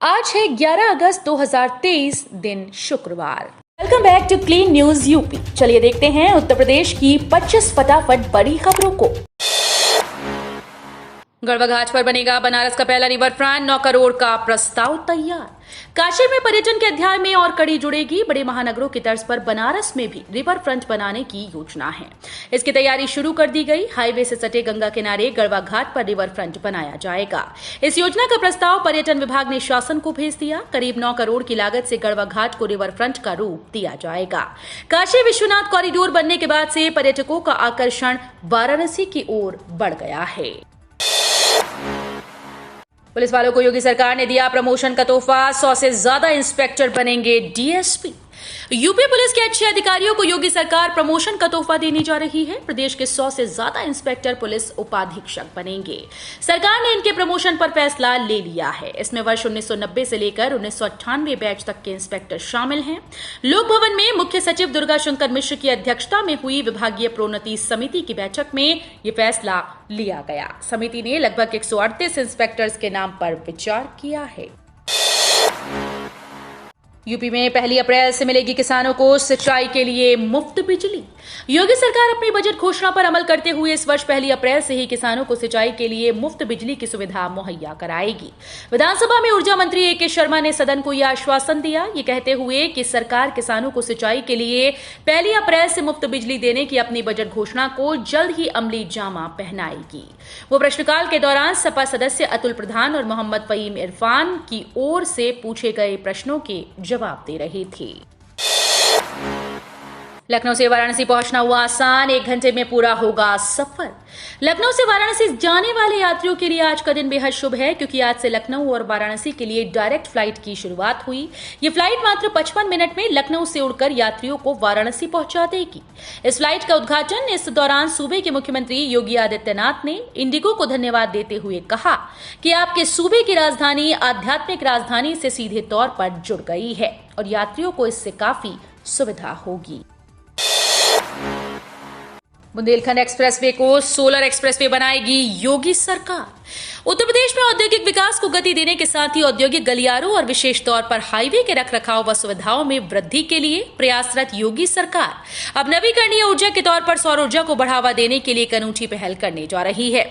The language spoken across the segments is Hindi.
आज है 11 अगस्त 2023 दिन शुक्रवार। Welcome back to clean news UP. चलिए देखते हैं उत्तर प्रदेश की 25 फटाफट बड़ी खबरों को। गढ़वा घाट पर बनेगा बनारस का पहला रिवर फ्रंट, 9 करोड़ का प्रस्ताव तैयार। काशी में पर्यटन के अध्याय में और कड़ी जुड़ेगी। बड़े महानगरों की तर्ज पर बनारस में भी रिवर फ्रंट बनाने की योजना है। इसकी तैयारी शुरू कर दी गई। हाईवे से सटे गंगा किनारे गढ़वा घाट पर रिवर फ्रंट बनाया जाएगा। इस योजना का प्रस्ताव पर्यटन विभाग ने शासन को भेज दिया। करीब 9 करोड़ की लागत से गढ़वा घाट को रिवर फ्रंट का रूप दिया जाएगा। काशी विश्वनाथ कॉरिडोर बनने के बाद से पर्यटकों का आकर्षण वाराणसी की ओर बढ़ गया है। पुलिस वालों को योगी सरकार ने दिया प्रमोशन का तोहफा। 100 से ज्यादा इंस्पेक्टर बनेंगे डीएसपी। यूपी पुलिस के अच्छे अधिकारियों को योगी सरकार प्रमोशन का तोहफा देने जा रही है। प्रदेश के 100 से ज्यादा इंस्पेक्टर पुलिस उपाधीक्षक बनेंगे। सरकार ने इनके प्रमोशन पर फैसला ले लिया है। इसमें वर्ष 1990 से लेकर 1998 बैच तक के इंस्पेक्टर शामिल हैं। लोक भवन में मुख्य सचिव दुर्गा शंकर मिश्र की अध्यक्षता में हुई विभागीय प्रोन्नति समिति की बैठक में यह फैसला लिया गया। समिति ने लगभग 138 इंस्पेक्टर्स के नाम पर विचार किया है। यूपी में 1 अप्रैल से मिलेगी किसानों को सिंचाई के लिए मुफ्त बिजली। योगी सरकार अपनी बजट घोषणा पर अमल करते हुए इस वर्ष 1 अप्रैल से ही किसानों को सिंचाई के लिए मुफ्त बिजली की सुविधा मुहैया कराएगी। विधानसभा में ऊर्जा मंत्री ए के शर्मा ने सदन को यह आश्वासन दिया, ये कहते हुए कि सरकार किसानों को सिंचाई के लिए 1 अप्रैल से मुफ्त बिजली देने की अपनी बजट घोषणा को जल्द ही अमली जामा पहनाएगी। वो प्रश्नकाल के दौरान सपा सदस्य अतुल प्रधान और मोहम्मद फहीम इरफान की ओर से पूछे गए प्रश्नों के जवाब दे रहे थे। लखनऊ से वाराणसी पहुंचना हुआ आसान, 1 घंटे में पूरा होगा सफर। लखनऊ से वाराणसी जाने वाले यात्रियों के लिए आज का दिन बेहद शुभ है, क्योंकि आज से लखनऊ और वाराणसी के लिए डायरेक्ट फ्लाइट की शुरुआत हुई। ये फ्लाइट मात्र 55 मिनट में लखनऊ से उड़कर यात्रियों को वाराणसी पहुंचा देगी। इस फ्लाइट का उद्घाटन इस दौरान सूबे के मुख्यमंत्री योगी आदित्यनाथ ने इंडिगो को धन्यवाद देते हुए कहा कि आपके सूबे की राजधानी आध्यात्मिक राजधानी से सीधे तौर पर जुड़ गई है और यात्रियों को इससे काफी सुविधा होगी। बुंदेलखंड एक्सप्रेसवे को सोलर एक्सप्रेसवे बनाएगी योगी सरकार। उत्तर प्रदेश में औद्योगिक विकास को गति देने के साथ ही औद्योगिक गलियारों और विशेष तौर पर हाईवे के रखरखाव व सुविधाओं में वृद्धि के लिए प्रयासरत योगी सरकार अब नवीकरणीय ऊर्जा के तौर पर सौर ऊर्जा को बढ़ावा देने के लिए एक अनूठी पहल करने जा रही है।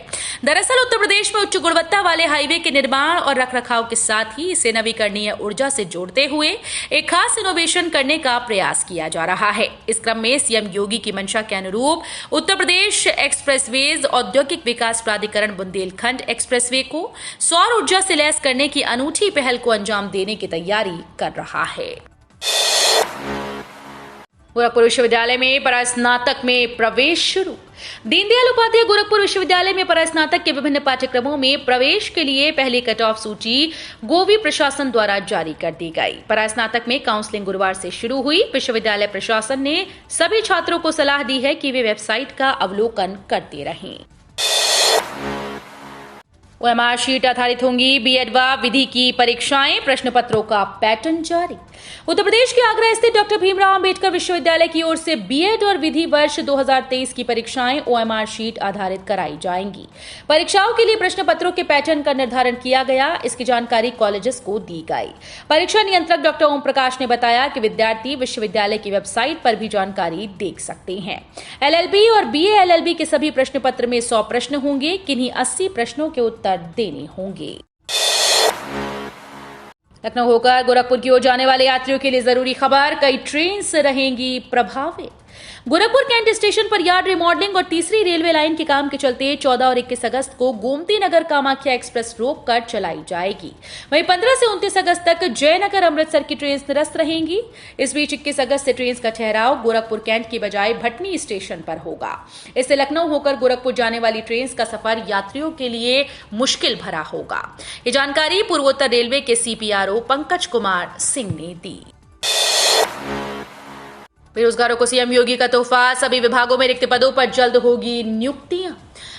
दरअसल उत्तर प्रदेश में उच्च गुणवत्ता वाले हाईवे के निर्माण और रखरखाव के साथ ही इसे नवीकरणीय ऊर्जा से जोड़ते हुए एक खास इनोवेशन करने का प्रयास किया जा रहा है। इस क्रम में सीएम योगी की मंशा के अनुरूप उत्तर प्रदेश एक्सप्रेसवेज औद्योगिक विकास प्राधिकरण बुंदेलखंड एक्सप्रेसवे को सौर ऊर्जा से लैस करने की अनूठी पहल को अंजाम देने की तैयारी कर रहा है। गोरखपुर विश्वविद्यालय में परास्नातक में प्रवेश शुरू। दीनदयाल उपाध्याय गोरखपुर विश्वविद्यालय में परास्नातक के विभिन्न पाठ्यक्रमों में प्रवेश के लिए पहली कट ऑफ सूची गोवी प्रशासन द्वारा जारी कर दी गई। परास्नातक में काउंसलिंग गुरुवार से शुरू हुई। विश्वविद्यालय प्रशासन ने सभी छात्रों को सलाह दी है कि वे वेबसाइट का अवलोकन करते रहें। ओएमआर शीट आधारित होंगी बीएड व विधि की परीक्षाएं, प्रश्न पत्रों का पैटर्न जारी। उत्तर प्रदेश के आगरा स्थित डॉक्टर भीमराव अंबेडकर विश्वविद्यालय की ओर से बीएड और विधि वर्ष 2023 की परीक्षाएं ओएमआर शीट आधारित कराई जाएंगी। परीक्षाओं के लिए प्रश्न पत्रों के पैटर्न का निर्धारण किया गया। इसकी जानकारी कॉलेजेस को दी गई। परीक्षा नियंत्रक डॉक्टर ओम प्रकाश ने बताया कि विद्यार्थी विश्वविद्यालय की वेबसाइट पर भी जानकारी देख सकते हैं। एलएलबी और बीए एलएलबी के सभी प्रश्न पत्र में 100 प्रश्न होंगे। किन्हीं 80 प्रश्नों के उत्तर देने होंगे। लखनऊ होकर गोरखपुर की ओर जाने वाले यात्रियों के लिए जरूरी खबर, कई ट्रेन से रहेंगी प्रभावित। गोरखपुर कैंट स्टेशन पर यार्ड रिमॉडलिंग और तीसरी रेलवे लाइन के काम के चलते 14 और 21 अगस्त को गोमती नगर कामाख्या एक्सप्रेस रोककर चलाई जाएगी। वहीं 15 से 29 अगस्त तक जयनगर अमृतसर की ट्रेन निरस्त रहेंगी। इस बीच 21 अगस्त से ट्रेन का ठहराव गोरखपुर कैंट की बजाय भटनी स्टेशन पर होगा। इससे लखनऊ होकर गोरखपुर जाने वाली ट्रेन का सफर यात्रियों के लिए मुश्किल भरा होगा। ये जानकारी पूर्वोत्तर रेलवे के सीपीआरओ पंकज कुमार सिंह ने दी। बेरोजगारों को सीएम योगी का तोहफा, सभी विभागों में रिक्त पदों पर जल्द होगी नियुक्तियां।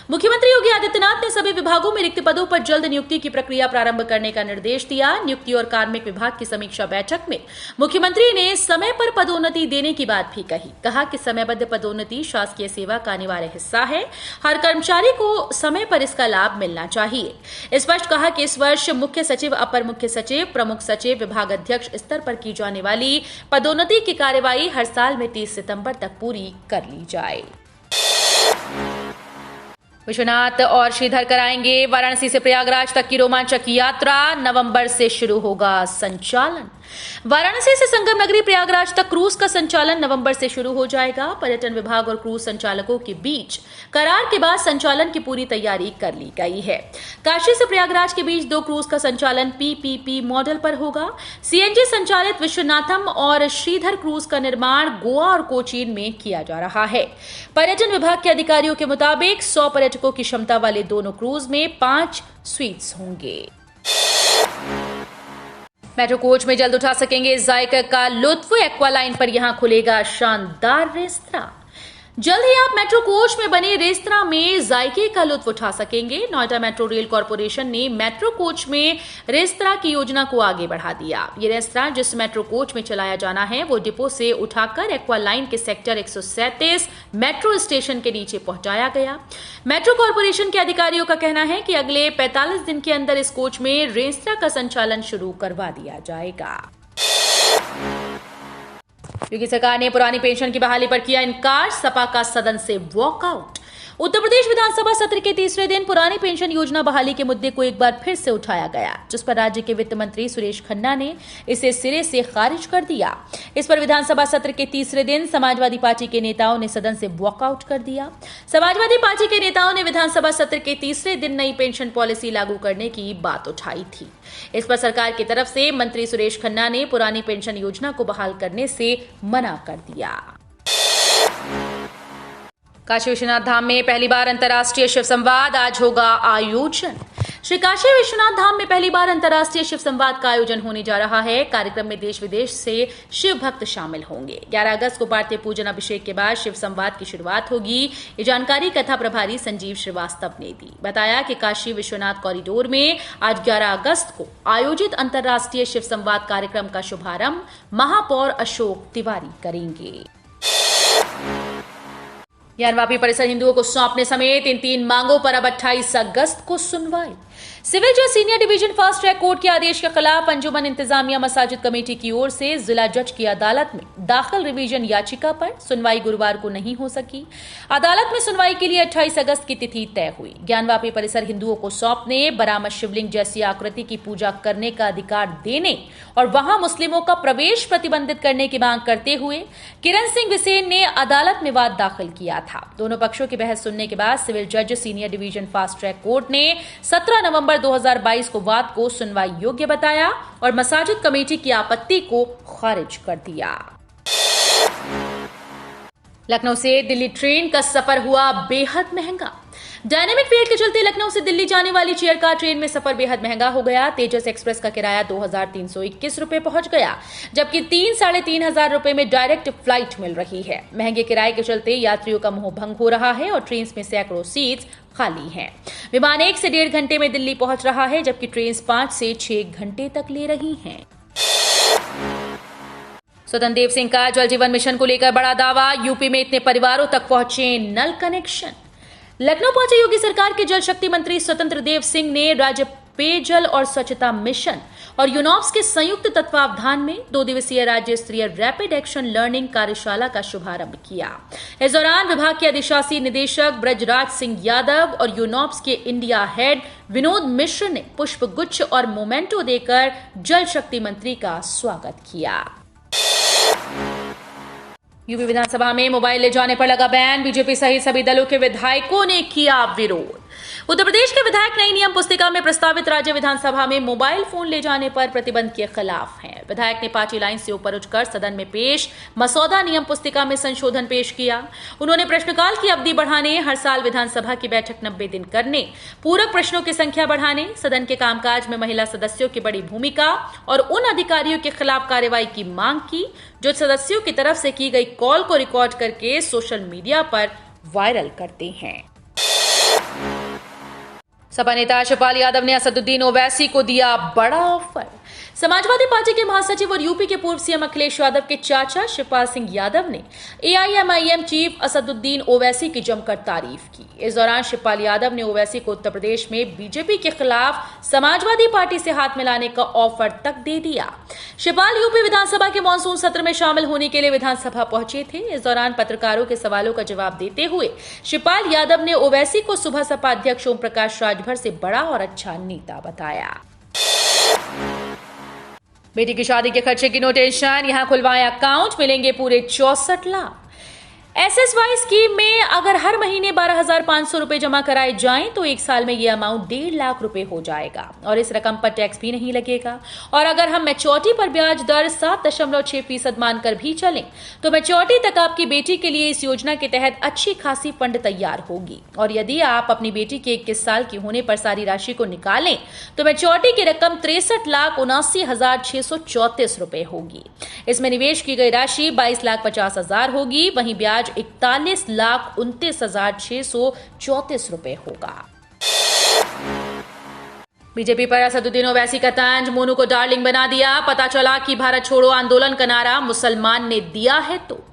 मुख्यमंत्री योगी आदित्यनाथ ने सभी विभागों में रिक्त पदों पर जल्द नियुक्ति की प्रक्रिया प्रारंभ करने का निर्देश दिया। नियुक्ति और कार्मिक विभाग की समीक्षा बैठक में मुख्यमंत्री ने समय पर पदोन्नति देने की बात भी कहा कि समयबद्ध पदोन्नति शासकीय सेवा का अनिवार्य हिस्सा है। हर कर्मचारी को समय पर इसका लाभ मिलना चाहिए। स्पष्ट कहा कि इस वर्ष मुख्य सचिव, अपर मुख्य सचिव, प्रमुख सचिव, विभाग अध्यक्ष स्तर पर की जाने वाली पदोन्नति की कार्यवाही हर साल में 30 सितंबर तक पूरी कर ली जाए। विश्वनाथ और श्रीधर कराएंगे वाराणसी से प्रयागराज तक की रोमांचक यात्रा। नवंबर से शुरू होगा संचालन। वाराणसी से संगम नगरी प्रयागराज तक क्रूज का संचालन नवंबर से शुरू हो जाएगा। पर्यटन विभाग और क्रूज संचालकों के बीच करार के बाद संचालन की पूरी तैयारी कर ली गई है। काशी से प्रयागराज के बीच 2 क्रूज का संचालन पीपीपी मॉडल पर होगा। सीएनजी संचालित विश्वनाथम और श्रीधर क्रूज का निर्माण गोवा और कोचीन में किया जा रहा है। पर्यटन विभाग के अधिकारियों के मुताबिक 100 पर्यटकों की क्षमता वाले दोनों क्रूज में 5 स्वीट्स होंगे। मेट्रो कोच में जल्द उठा सकेंगे जायका का लुत्फ। एक्वालाइन पर यहां खुलेगा शानदार रेस्तरां। जल्द ही आप मेट्रो कोच में बने रेस्तरां में जायके का लुत्फ उठा सकेंगे। नोएडा मेट्रो रेल कॉर्पोरेशन ने मेट्रो कोच में रेस्तरां की योजना को आगे बढ़ा दिया। ये रेस्तरां जिस मेट्रो कोच में चलाया जाना है वो डिपो से उठाकर एक्वालाइन के सेक्टर 137 मेट्रो स्टेशन के नीचे पहुंचाया गया। मेट्रो कॉर्पोरेशन के अधिकारियों का कहना है कि अगले 45 दिन के अंदर इस कोच में रेस्तरां का संचालन शुरू करवा दिया जाएगा। योगी सरकार ने पुरानी पेंशन की बहाली पर किया इनकार। सपा का सदन से वॉकआउट। उत्तर प्रदेश विधानसभा सत्र के तीसरे दिन पुरानी पेंशन योजना बहाली के मुद्दे को एक बार फिर से उठाया गया, जिस पर राज्य के वित्त मंत्री सुरेश खन्ना ने इसे सिरे से खारिज कर दिया। इस पर विधानसभा सत्र के तीसरे दिन समाजवादी पार्टी के नेताओं ने सदन से वॉकआउट कर दिया। समाजवादी पार्टी के नेताओं ने विधानसभा सत्र के तीसरे दिन नई पेंशन पॉलिसी लागू करने की बात उठाई थी। इस पर सरकार की तरफ से मंत्री सुरेश खन्ना ने पुरानी पेंशन योजना को बहाल करने से मना कर दिया। काशी विश्वनाथ धाम में पहली बार अंतर्राष्ट्रीय शिव संवाद, आज होगा आयोजन। श्री काशी विश्वनाथ धाम में पहली बार अंतर्राष्ट्रीय शिव संवाद का आयोजन होने जा रहा है। कार्यक्रम में देश विदेश से शिव भक्त शामिल होंगे। 11 अगस्त को पार्थिव पूजन अभिषेक के बाद शिव संवाद की शुरुआत होगी। ये जानकारी कथा प्रभारी संजीव श्रीवास्तव ने दी। बताया कि काशी विश्वनाथ कॉरिडोर में आज 11 अगस्त को आयोजित अंतर्राष्ट्रीय शिव संवाद कार्यक्रम का शुभारंभ महापौर अशोक तिवारी करेंगे। ज्ञानवापी परिसर हिंदुओं को सौंपने समेत इन 3 मांगों पर अब 28 अगस्त को सुनवाई। सिविल जज senior division fast track court के आदेश के खिलाफ अंजुमन इंतजामिया मसाजिद कमेटी की ओर से जिला जज की अदालत में दाखिल रिवीजन याचिका पर सुनवाई गुरुवार को नहीं हो सकी। अदालत में सुनवाई के लिए 28 अगस्त की तिथि तय हुई। ज्ञानवापी परिसर हिंदुओं को सौंपने, बरामद शिवलिंग जैसी आकृति की पूजा करने का अधिकार देने और वहां मुस्लिमों का प्रवेश प्रतिबंधित करने की मांग करते हुए किरण सिंह बिसेन ने अदालत में वाद दाखिल किया था। दोनों पक्षों की बहस सुनने के बाद सिविल जज senior division fast track court ने 17 नवंबर 2022 को वाद को सुनवाई योग्य बताया और मसाजिद कमेटी की आपत्ति को खारिज कर दिया। लखनऊ से दिल्ली ट्रेन का सफर हुआ बेहद महंगा। डायनेमिक फेयर के चलते लखनऊ से दिल्ली जाने वाली चेयर कार ट्रेन में सफर बेहद महंगा हो गया। तेजस एक्सप्रेस का किराया 2321 रुपए पहुंच गया, जबकि 3,500 रुपए में डायरेक्ट फ्लाइट मिल रही है। महंगे किराए के चलते यात्रियों का मोह भंग हो रहा है और ट्रेन में सैकड़ों सीट्स खाली हैं। विमान 1 से 1.5 घंटे में दिल्ली पहुंच रहा है, जबकि ट्रेन 5 से 6 घंटे तक ले रही हैं। स्वतंत्र देव सिंह का जल जीवन मिशन को लेकर बड़ा दावा। यूपी में इतने परिवारों तक पहुंचे नल कनेक्शन। लखनऊ पहुंचे योगी सरकार के जल शक्ति मंत्री स्वतंत्र देव सिंह ने राज्य पेयजल और स्वच्छता मिशन और यूनॉप्स के संयुक्त तत्वावधान में 2 दिवसीय राज्य स्तरीय रैपिड एक्शन लर्निंग कार्यशाला का शुभारंभ किया। इस दौरान विभाग के अधिशासी निदेशक ब्रजराज सिंह यादव और यूनॉप्स के इंडिया हेड विनोद मिश्र ने पुष्प गुच्छ और मोमेंटो देकर जल शक्ति मंत्री का स्वागत किया। यूपी विधानसभा में मोबाइल ले जाने पर लगा बैन। बीजेपी सहित सभी दलों के विधायकों ने किया विरोध। उत्तर प्रदेश के विधायक नई नियम पुस्तिका में प्रस्तावित राज्य विधानसभा में मोबाइल फोन ले जाने पर प्रतिबंध के खिलाफ हैं। विधायक ने पार्टी लाइन से ऊपर उठकर सदन में पेश मसौदा नियम पुस्तिका में संशोधन पेश किया। उन्होंने प्रश्नकाल की अवधि बढ़ाने, हर साल विधानसभा की बैठक 90 दिन करने, पूरक प्रश्नों की संख्या बढ़ाने, सदन के कामकाज में महिला सदस्यों की बड़ी भूमिका और उन अधिकारियों के खिलाफ कार्रवाई की मांग की जो सदस्यों की तरफ से की गई कॉल को रिकॉर्ड करके सोशल मीडिया पर वायरल करते हैं। सपा नेता शिवपाल यादव ने असदुद्दीन ओवैसी को दिया बड़ा ऑफर। समाजवादी पार्टी के महासचिव और यूपी के पूर्व सीएम अखिलेश यादव के चाचा शिवपाल सिंह यादव ने एआईएमआईएम चीफ असदुद्दीन ओवैसी की जमकर तारीफ की। इस दौरान शिवपाल यादव ने ओवैसी को उत्तर प्रदेश में बीजेपी के खिलाफ समाजवादी पार्टी से हाथ मिलाने का ऑफर तक दे दिया। शिवपाल यूपी विधानसभा के मानसून सत्र में शामिल होने के लिए विधानसभा पहुंचे थे। इस दौरान पत्रकारों के सवालों का जवाब देते हुए शिवपाल यादव ने ओवैसी को सुबह सपा अध्यक्ष ओम प्रकाश राजभर से बड़ा और अच्छा नेता बताया। बेटी की शादी के खर्चे की नो टेंशन, यहां खुलवाएं अकाउंट, मिलेंगे पूरे 64 लाख। एसएसवाई स्कीम में अगर हर महीने 12,500 रुपए जमा कराए जाएं तो एक साल में यह अमाउंट 1.5 लाख रुपए हो जाएगा और इस रकम पर टैक्स भी नहीं लगेगा। और अगर हम मैच्योरिटी पर ब्याज दर 7.6% मानकर भी चलें तो मैच्योरिटी तक आपकी बेटी के लिए इस योजना के तहत अच्छी खासी फंड तैयार होगी। और यदि आप अपनी बेटी के 21 साल की होने पर सारी राशि को निकालें तो मैच्योरिटी की रकम 63,79,634 रुपए होगी। इसमें निवेश की गई राशि 22,50,000 होगी। वहीं ब्याज 41,29,634 रुपए होगा। बीजेपी पर असदुद्दीन ओवैसी का तंज, मोनू को डार्लिंग बना दिया। पता चला कि भारत छोड़ो आंदोलन का नारा मुसलमान ने दिया है तो।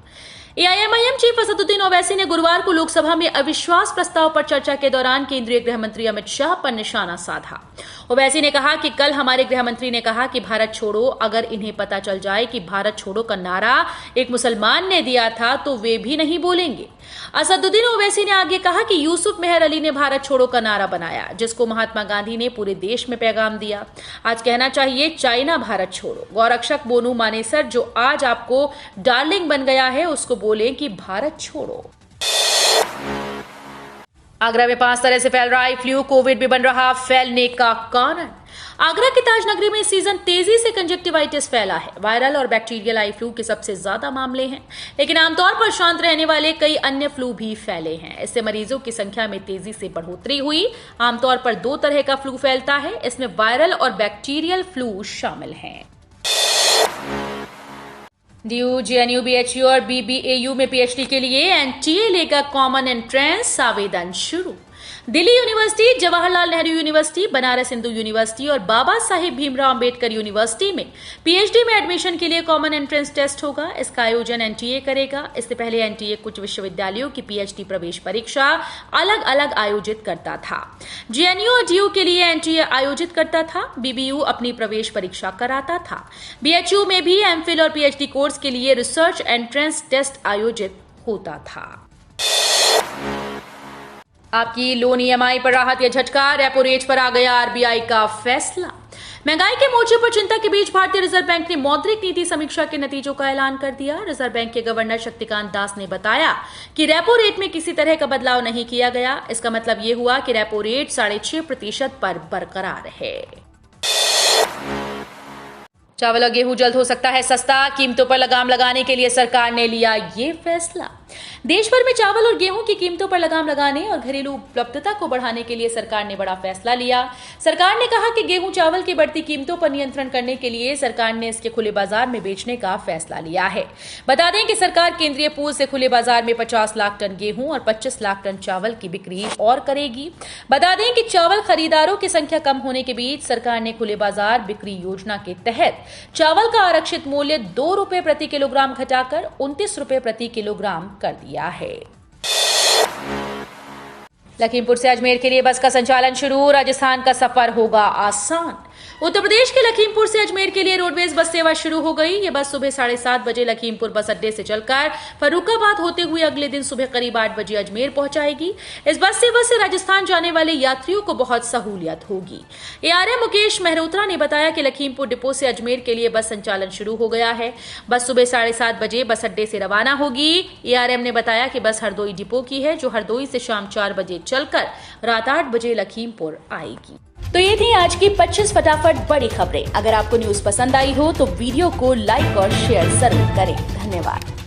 एआईएमआईएम चीफ असदुद्दीन ओवैसी ने गुरुवार को लोकसभा में अविश्वास प्रस्ताव पर चर्चा के दौरान केंद्रीय गृह मंत्री अमित शाह पर निशाना साधा। ओवैसी ने कहा कि कल हमारे गृह मंत्री ने कहा कि भारत छोड़ो, अगर इन्हें पता चल जाए कि भारत छोड़ो का नारा एक मुसलमान ने दिया था तो वे भी नहीं बोलेंगे। असदुद्दीन ओवैसी ने आगे कहा कि यूसुफ मेहर अली ने भारत छोड़ो का नारा बनाया, जिसको महात्मा गांधी ने पूरे देश में पैगाम दिया। आज कहना चाहिए चाइना भारत छोड़ो। गौरक्षक मोनू मानेसर जो आज आपको डार्लिंग बन गया है उसको बोले कि भारत छोड़ो। आगरा में 5 तरह से फैल रहा है फ्लू, कोविड भी बन रहा फैलने का कारण। आगरा की ताज नगरी में इस सीजन तेजी से कंजक्टिवाइटिस फैला है। वायरल और बैक्टीरियल आई फ्लू के सबसे ज्यादा मामले हैं, लेकिन आमतौर पर शांत रहने वाले कई अन्य फ्लू भी फैले हैं। इससे मरीजों की संख्या में तेजी से बढ़ोतरी हुई। आमतौर पर 2 तरह का फ्लू फैलता है, इसमें वायरल और बैक्टीरियल फ्लू शामिल हैं। डीयू, जेएनयू, बीएचयू और बीबीएयू में पीएचडी के लिए एनटीए लेगा कॉमन एंट्रेंस आवेदन शुरू। Delhi university, Jawaharlal Nehru university, Banaras Hindu university और बाबा साहेब भीमराव अंबेडकर यूनिवर्सिटी में पीएचडी में एडमिशन के लिए कॉमन एंट्रेंस टेस्ट होगा। इसका आयोजन एनटीए करेगा। इससे पहले एनटीए कुछ विश्वविद्यालयों की पीएचडी प्रवेश परीक्षा अलग अलग आयोजित करता था। जेएनयू और डीयू के लिए एनटीए आयोजित करता था। बीबीयू अपनी प्रवेश परीक्षा कराता था। बीएचयू में भी एमफिल और पीएचडी कोर्स के लिए रिसर्च एंट्रेंस टेस्ट आयोजित होता था। आपकी लोन ईएमआई पर राहत या झटका, रेपो रेट पर आ गया आरबीआई का फैसला। महंगाई के मोर्चे पर चिंता के बीच भारतीय रिजर्व बैंक ने मौद्रिक नीति समीक्षा के नतीजों का ऐलान कर दिया। रिजर्व बैंक के गवर्नर शक्तिकांत दास ने बताया कि रेपो रेट में किसी तरह का बदलाव नहीं किया गया। इसका मतलब यह हुआ कि रेपो रेट 6.5% पर बरकरार है। चावल और गेहूं जल्द हो सकता है सस्ता, कीमतों पर लगाम लगाने के लिए सरकार ने लिया ये फैसला। देश भर में चावल और गेहूं की कीमतों पर लगाम लगाने और घरेलू उपलब्धता को बढ़ाने के लिए सरकार ने बड़ा फैसला लिया। सरकार ने कहा कि गेहूं चावल की बढ़ती कीमतों पर नियंत्रण करने के लिए सरकार ने इसके खुले बाजार में बेचने का फैसला लिया है। बता दें कि सरकार केंद्रीय पूल से खुले बाजार में 50 लाख टन गेहूं और 25 लाख टन चावल की बिक्री और करेगी। बता दें कि चावल खरीदारों की संख्या कम होने के बीच सरकार ने खुले बाजार बिक्री योजना के तहत चावल का आरक्षित मूल्य 2 रुपए प्रति किलोग्राम घटाकर 29 रुपए प्रति किलोग्राम कर दिया है। लखीमपुर से अजमेर के लिए बस का संचालन शुरू, राजस्थान का सफर होगा आसान। उत्तर प्रदेश के लखीमपुर से अजमेर के लिए रोडवेज बस सेवा शुरू हो गई। ये बस सुबह 7:30 बजे लखीमपुर बस अड्डे से चलकर फर्रुखाबाद होते हुए अगले दिन सुबह करीब 8 बजे अजमेर पहुंचाएगी। इस बस सेवा से राजस्थान जाने वाले यात्रियों को बहुत सहूलियत होगी। एआरएम मुकेश मेहरोत्रा ने बताया कि लखीमपुर डिपो से अजमेर के लिए बस संचालन शुरू हो गया है। बस सुबह 7:30 बजे बस अड्डे से रवाना होगी। एआरएम ने बताया कि बस हरदोई डिपो की है, जो हरदोई से शाम 4 बजे चलकर रात 8 बजे लखीमपुर आएगी। तो ये थी आज की 25 फटाफट बड़ी खबरें। अगर आपको न्यूज पसंद आई हो तो वीडियो को लाइक और शेयर जरूर करें। धन्यवाद।